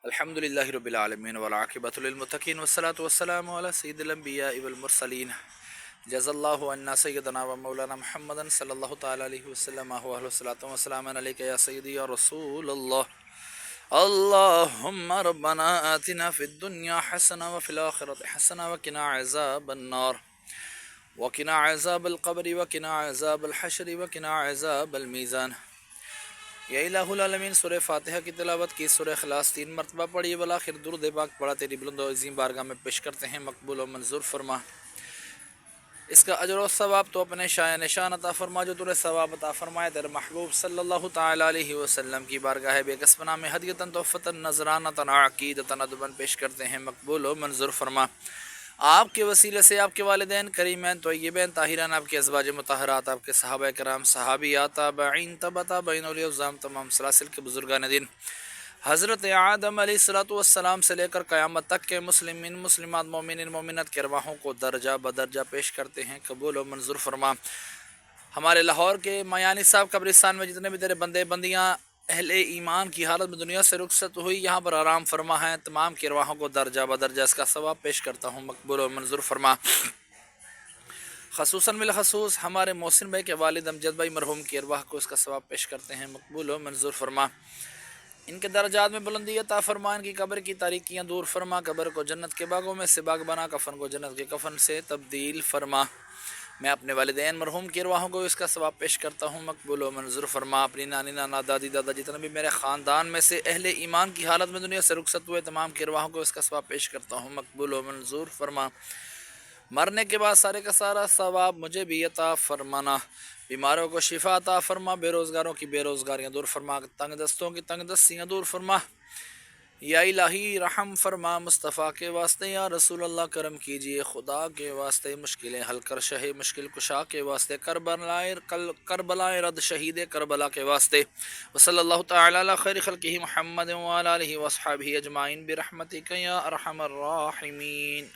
الحمد للہ رب العالمین والعاقبۃ للمتقین والصلاة والسلام علی سید الانبیاء والمرسلین جزا اللہ عنا سیدنا و مولانا محمد صلی اللہ تعالی علیہ وسلم و الصلاۃ والسلام علیک یا سیدی یا رسول اللہ اللہم ربنا آتنا فی الدنیا حسنہ وفی الآخرۃ حسنہ وقنا عذاب النار وقنا عذاب القبر وقنا عذاب الحشر وقنا عذاب المیزان۔ یا الہ العالمین، سورہ فاتحہ کی تلاوت کی، سورہ اخلاص 3 مرتبہ پڑھی، بالآخر درود پاک پڑھا تیری بلند و عظیم بارگاہ میں پیش کرتے ہیں، مقبول و منظور فرما۔ اس کا اجر و ثواب تو اپنے شایع نشان عطا فرما، جو تورے ثواب عطا فرمائے تیرے محبوب صلی اللہ تعالی علیہ وسلم کی بارگاہ بے کس پناہ میں ہدیۃً تحفۃً نذرانۃً عقیدۃً ادباً پیش کرتے ہیں، مقبول و منظور فرما۔ آپ کے وسیلے سے آپ کے والدین کریمین طیبین طاہرین، آپ کے ازواج مطہرات، آپ کے صحابہ کرام، صحابیات، تابعین، تبع تابعین، اولیاء الظام، تمام سلاسل کے بزرگان دین، حضرت آدم علیہ السلام سے لے کر قیامت تک کے مسلمین، مسلمات، مومنین، مومنات کے ارواحوں کو درجہ بدرجہ پیش کرتے ہیں، قبول و منظور فرما۔ ہمارے لاہور کے میانی صاحب قبرستان میں جتنے بھی تیرے بندے بندیاں اہل ایمان کی حالت میں دنیا سے رخصت ہوئی، یہاں پر آرام فرما ہے، تمام کی ارواحوں کو درجہ بدرجہ اس کا ثواب پیش کرتا ہوں، مقبول و منظور فرما۔ خصوصاً بالخصوص ہمارے محسن بھائی کے والد امجد بھائی مرحوم کی ارواح کو اس کا ثواب پیش کرتے ہیں، مقبول و منظور فرما۔ ان کے درجات میں بلندی عطا فرما، ان کی قبر کی تاریکیاں دور فرما، قبر کو جنت کے باغوں میں سے باغ بنا، کفن کو جنت کے کفن سے تبدیل فرما۔ میں اپنے والدین مرحوم کی ارواحوں کو اس کا ثواب پیش کرتا ہوں، مقبول و منظور فرما۔ اپنی نانی، نانا، دادی، دادا، جتنے بھی میرے خاندان میں سے اہل ایمان کی حالت میں دنیا سے رخصت ہوئے، تمام کی ارواحوں کو اس کا ثواب پیش کرتا ہوں، مقبول و منظور فرما۔ مرنے کے بعد سارے کا سارا ثواب مجھے بھی عطا فرمانا، بیماروں کو شفا عطا فرما، بے روزگاروں کی بے روزگاریاں دور فرما، تنگ دستوں کی تنگ دستیاں دور فرما۔ یا الہی رحم فرما، مصطفیٰ کے واسطے، یا رسول اللہ کرم کیجئے، خدا کے واسطے، مشکلیں حل کر شہ مشکل کشا کے واسطے، کربلائے رد شہید کربلا کے واسطے، وصلی اللہ تعالی علی خیر خلقہ محمد وعلی آلہ واصحابہ اجمعین برحمتک یا ارحم الراحمین۔